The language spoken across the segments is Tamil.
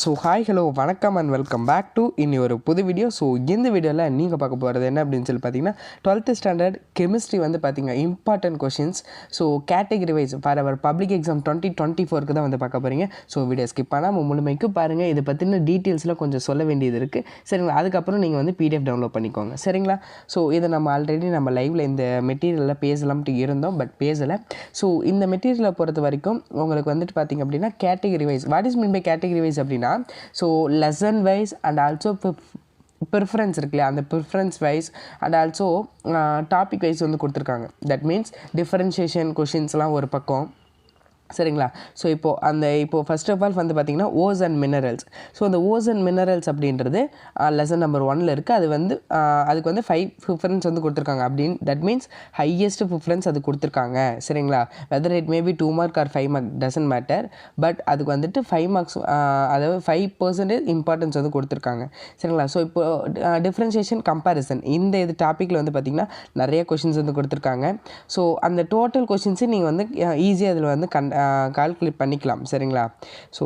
ஸோ ஹாய் ஹலோ வணக்கம் அண்ட் வெல்கம் பேக் டு இனி ஒரு புது வீடியோ. ஸோ இந்த வீடியோவில் நீங்கள் பார்க்க போகிறது என்ன அப்படின்னு சொல்லி பார்த்தீங்கன்னா 12th ஸ்டாண்டர்ட் கெமிஸ்ட்ரி வந்து பார்த்தீங்கன்னா important questions. So category wise for our public exam 2024 தான் வந்து பார்க்க போகிறீங்க. ஸோ வீடியோ ஸ்கிப் பண்ணாமல் முழுமைக்கு பாருங்கள். இதை பற்றின டீட்டெயில்ஸில் கொஞ்சம் சொல்ல வேண்டியது இருக்குது சரிங்களா. அதுக்கப்புறம் நீங்கள் வந்து PDF டவுன்லோட் பண்ணிக்கோங்க சரிங்களா. ஸோ இதை நம்ம ஆல்ரெடி நம்ம லைவில் இந்த மெட்டீரியலில் பேசலாம்ட்டு இருந்தோம், பட் பேசலை. ஸோ இந்த மெட்டீரியலை பொறுத்த வரைக்கும் உங்களுக்கு வந்துட்டு பார்த்திங்க அப்படின்னா category wise what is mean by category wise அப்படின்னா so lesson wise and also preference இருக்குல்லையா, அந்த preference wise and also topic wise வந்து கொடுத்துருக்காங்க. தட் மீன்ஸ் டிஃபரன்ஷியேஷன் கொஷின்ஸ்லாம் ஒரு பக்கம் சரிங்களா. ஸோ இப்போது ஃபர்ஸ்ட் ஆஃப் ஆல் வந்து பார்த்திங்கன்னா ஓஸ் அண்ட் மினரல்ஸ். ஸோ அந்த ஓஸ் அண்ட் மினரல்ஸ் அப்படின்றது லெசன் நம்பர் 1ல் இருக்குது. அது வந்து அதுக்கு வந்து 5 ப்ரிஃபரன்ஸ் வந்து கொடுத்துருக்காங்க அப்படின்னு. தட் மீன்ஸ் ஹையஸ்ட் ப்ரிஃபரன்ஸ் அது கொடுத்துருக்காங்க சரிங்களா. Whether it maybe 2 mark R 5 mark doesn't matter, but அதுக்கு வந்துட்டு 5 மார்க்ஸ் அதாவது 5% இம்பார்ட்டன்ஸ் வந்து கொடுத்துருக்காங்க சரிங்களா. ஸோ இப்போது டிஃப்ரென்ஷியேஷன் கம்பேரிசன் இந்த டாப்பிக்கில் வந்து பார்த்திங்கன்னா நிறைய கொஷின்ஸ் வந்து கொடுத்துருக்காங்க. ஸோ அந்த டோட்டல் கொஷின்ஸு நீங்கள் வந்து ஈஸியாக அதில் வந்து கால்குலேட் பண்ணிக்கலாம் சரிங்களா. ஸோ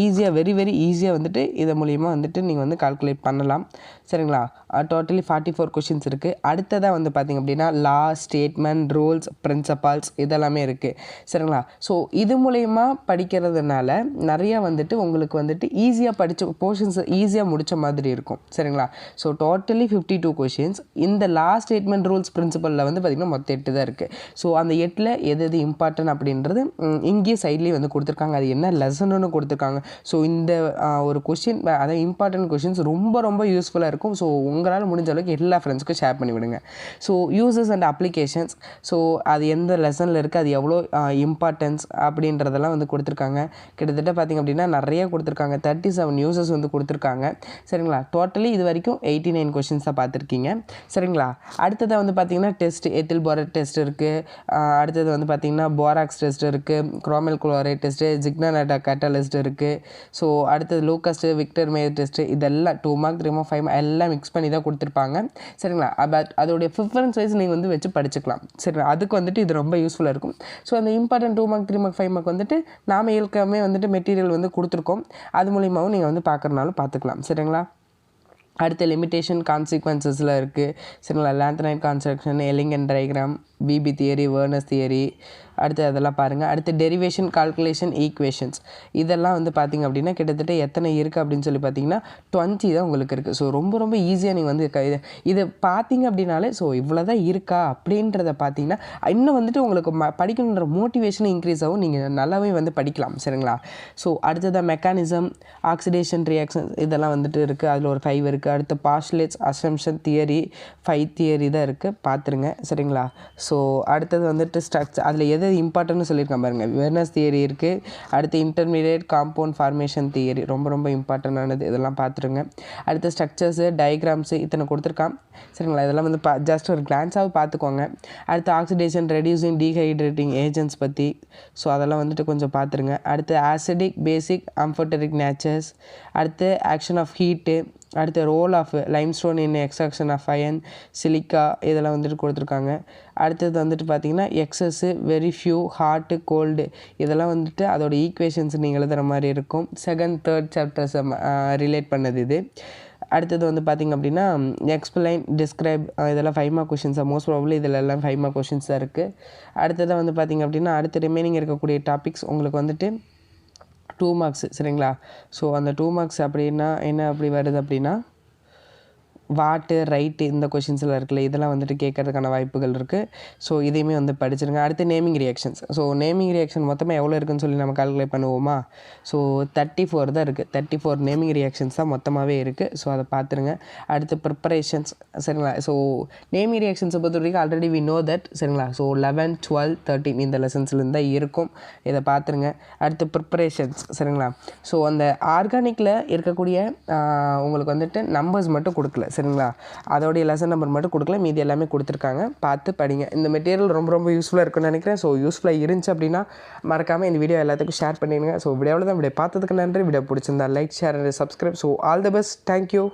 ஈஸியாக வெரி ஈஸியாக வந்துட்டு இது மூலிமா வந்துட்டு நீங்கள் வந்து கால்குலேட் பண்ணலாம் சரிங்களா. டோட்டலி 44 கொஷின்ஸ் இருக்குது. அடுத்ததாக வந்து பார்த்திங்க அப்படின்னா லா, ஸ்டேட்மெண்ட், ரூல்ஸ், பிரின்சிபல்ஸ் இதெல்லாமே இருக்குது சரிங்களா. ஸோ இது மூலயமா படிக்கிறதுனால நிறையா வந்துட்டு உங்களுக்கு வந்துட்டு ஈஸியாக படித்த போர்ஷன்ஸ் ஈஸியாக முடித்த மாதிரி இருக்கும் சரிங்களா. So totally 52 questions. இந்த லா, ஸ்டேட்மெண்ட், ரூல்ஸ், பிரின்சிபலில் வந்து பார்த்திங்கன்னா மொத்தம் 8 தான் இருக்குது. ஸோ அந்த 8ல் எது இம்பார்ட்டன்ட் அப்படின்றது இங்கேயே சைட்லேயே வந்து கொடுத்துருக்காங்க. அது என்ன லெசன்னு கொடுத்துருக்காங்க. ஸோ இந்த ஒரு கொஷின் அதாவது இம்பார்ட்டன்ட் கொஷின்ஸ் ரொம்ப யூஸ்ஃபுல்லாக இருக்கும். ஸோ உங்களால் முடிஞ்ச அளவுக்கு எல்லா ஃப்ரெண்ட்ஸ்க்கும் ஷேர் பண்ணிவிடுங்க. So uses and applications, so அது எந்த லெசனில் இருக்குது, அது எவ்வளோ இம்பார்ட்டன்ஸ் அப்படின்றதெல்லாம் வந்து கொடுத்துருக்காங்க. கிட்டத்தட்ட பார்த்திங்க அப்படின்னா நிறைய கொடுத்துருக்காங்க. 37 யூசஸ் வந்து கொடுத்துருக்காங்க சரிங்களா. டோட்டலி இது வரைக்கும் 89 கொஷின்ஸ் தான் பார்த்துருக்கீங்க சரிங்களா. அடுத்ததாக வந்து பார்த்திங்கன்னா டெஸ்ட், எத்தில் போரேட் டெஸ்ட் இருக்குது. அடுத்தது வந்து பார்த்திங்கன்னா போராக்ஸ் டெஸ்ட் இருக்குது, குரோமல் குளோரைட் டெஸ்ட்டு, ஜிக்னானேட்டா கேட்டலிஸ்ட் இருக்குது. ஸோ அடுத்தது லூக்கஸ்ட்டு, விக்டர் மேயர் டெஸ்ட்டு, இதெல்லாம் 2 மார்க் 3 மார்க் 5 மார்க் எல்லாம் மிக்ஸ் பண்ணி தான் கொடுத்துருப்பாங்க சரிங்களா. பட் அதோடைய ப்ரிஃபரன்ஸ் வைஸ் நீங்கள் வந்து வச்சு படிச்சுக்கலாம் சரிங்களா. அதுக்கு வந்துட்டு இது ரொம்ப யூஸ்ஃபுல்லாக இருக்கும். ஸோ அந்த இம்பார்ட்டன்ட் 2 மார்க் 3 மார்க் 5 மார்க் வந்துட்டு நாம் ஏற்கனவே வந்துட்டு மெட்டீரியல் வந்து கொடுத்துருக்கோம். அது மூலியமாகவும் நீங்கள் வந்து பார்க்குறனாலும் பார்த்துக்கலாம் சரிங்களா. அடுத்த லிமிட்டேஷன் கான்சிக்வன்சஸில் இருக்குது சரிங்களா. லாந்தனைட் கான்ஸ்ட்ரக்ஷன், எலிங்கன் டயக்ராம், பிபி தியரி, வேர்னஸ் தியரி, அடுத்து அதெல்லாம் பாருங்கள். அடுத்து டெரிவேஷன், கால்குலேஷன், ஈக்குவேஷன்ஸ் இதெல்லாம் வந்து பார்த்திங்க அப்படின்னா கிட்டத்தட்ட எத்தனை இருக்குது அப்படின்னு சொல்லி பார்த்தீங்கன்னா 20 தான் உங்களுக்கு இருக்குது. ஸோ ரொம்ப ஈஸியாக நீங்கள் வந்து இதை பார்த்தீங்க அப்படின்னாலே ஸோ இவ்வளோ தான் இருக்கா அப்படின்றத பார்த்தீங்கன்னா இன்னும் வந்துட்டு உங்களுக்கு படிக்கணுன்ற மோட்டிவேஷன் இன்க்ரீஸ் ஆகும். நீங்கள் நல்லாவே வந்து படிக்கலாம் சரிங்களா. ஸோ அடுத்ததாக மெக்கானிசம், ஆக்சிடேஷன் ரியாக்ஷன் இதெல்லாம் வந்துட்டு இருக்குது. அதில் ஒரு 5 இருக்குது. அடுத்து பாஸ்டுலேட்ஸ், அசம்ப்ஷன் தியரி 5 தியரி தான் இருக்குது, பார்த்துருங்க சரிங்களா. ஸோ அடுத்தது வந்துட்டு ஸ்ட்ரக்சர், அதில் எது இம்பார்ட்டன்ட்னு சொல்லியிருக்கேன் பாருங்கள். வெர்னஸ் தியரி இருக்குது. அடுத்து இன்டர்மீடியேட் காம்பவுண்ட் ஃபார்மேஷன் தியரி ரொம்ப இம்பார்ட்டண்டானது, இதெல்லாம் பார்த்துருங்க. அடுத்து ஸ்ட்ரக்சர்ஸு, டயக்ராம்ஸு இத்தனை கொடுத்துருக்கான் சரிங்களா. இதெல்லாம் வந்து ஜஸ்ட் ஒரு கிளான்ஸாக பார்த்துக்கோங்க. அடுத்து ஆக்சிடேஷன், ரெடியூசிங், டீஹைட்ரேட்டிங் ஏஜென்ட்ஸ் பற்றி, ஸோ அதெல்லாம் வந்துட்டு கொஞ்சம் பார்த்துருங்க. அடுத்து ஆசிடிக், பேசிக், அம்ஃபோட்டரிக் நேச்சர்ஸ், அடுத்து ஆக்ஷன் ஆஃப் ஹீட்டு, அடுத்து role of limestone in extraction of iron, silica இதெல்லாம் வந்துட்டு கொடுத்துருக்காங்க. அடுத்தது வந்துட்டு பார்த்திங்கன்னா excess, very few, hot, cold இதெல்லாம் வந்துட்டு அதோட ஈக்குவேஷன்ஸ் நீங்கள் எழுதுகிற மாதிரி இருக்கும். 2nd 3rd சாப்டர்ஸை ரிலேட் பண்ணது இது. அடுத்தது வந்து பார்த்திங்க அப்படின்னா எக்ஸ்பிளைன், டிஸ்கிரைப் இதெல்லாம் 5 மார்க் கொஷின்ஸ் தான். மோஸ்ட் ப்ராபப்லி இதில் எல்லாம் 5 மார்க் கொஷின்ஸ் தான் இருக்குது. அடுத்ததாக வந்து பார்த்திங்க அப்படின்னா அடுத்த ரிமைனிங் இருக்கக்கூடிய டாபிக்ஸ் உங்களுக்கு வந்துட்டு 2 மார்க்ஸ் சரிங்களா. ஸோ அந்த 2 மார்க்ஸ் அப்படின்னா என்ன அப்படி வருது அப்படின்னா வாட்டு, ரைட்டு இந்த கொஷின்ஸில் இருக்குல்ல, இதெல்லாம் வந்துட்டு கேட்கறதுக்கான வாய்ப்புகள் இருக்குது. ஸோ இதையுமே வந்து படிச்சிருங்க. அடுத்து naming reactions. So naming reaction மொத்தமாக எவ்வளோ இருக்குன்னு சொல்லி நம்ம கால்குலேட் பண்ணுவோமா. ஸோ 34 தான் இருக்குது. 34 நேமிங் ரியாக்ஷன்ஸ் தான் மொத்தமாகவே இருக்குது. ஸோ அதை பார்த்துருங்க. அடுத்து ப்ரிப்பரேஷன்ஸ் சரிங்களா. ஸோ நேமிங் ரியாக்ஷன்ஸை பொறுத்த வரைக்கும் ஆல்ரெடி வி நோ தட் சரிங்களா. ஸோ 11, 12, 13 இந்த லெசன்ஸ்லேருந்து தான் இருக்கும், இதை பார்த்துருங்க. அடுத்து ப்ரிப்பரேஷன்ஸ் சரிங்களா. ஸோ அந்த ஆர்கானிக்கில் இருக்கக்கூடிய உங்களுக்கு வந்துட்டு நம்பர்ஸ் மட்டும் கொடுக்கல சரிங்களா. அதோடைய லெசன் நம்பர் மட்டும் கொடுக்கல, மீதி எல்லாமே கொடுத்துருக்காங்க, பார்த்து படிங்க. இந்த மெட்டீரியல் ரொம்ப யூஸ்ஃபுல்லாக இருக்குன்னு நினைக்கிறேன். ஸோ யூஸ்ஃபுல்லாக இருந்துச்சு அப்படின்னா மறக்காமல் இந்த வீடியோ எல்லாத்துக்கும் ஷேர் பண்ணிடுங்க. ஸோ வீடியோவில் தான் வீடியோ பார்த்ததுக்கு நன்றி. வீடியோ பிடிச்சிருந்தா like, share and subscribe. So all the best. Thank you.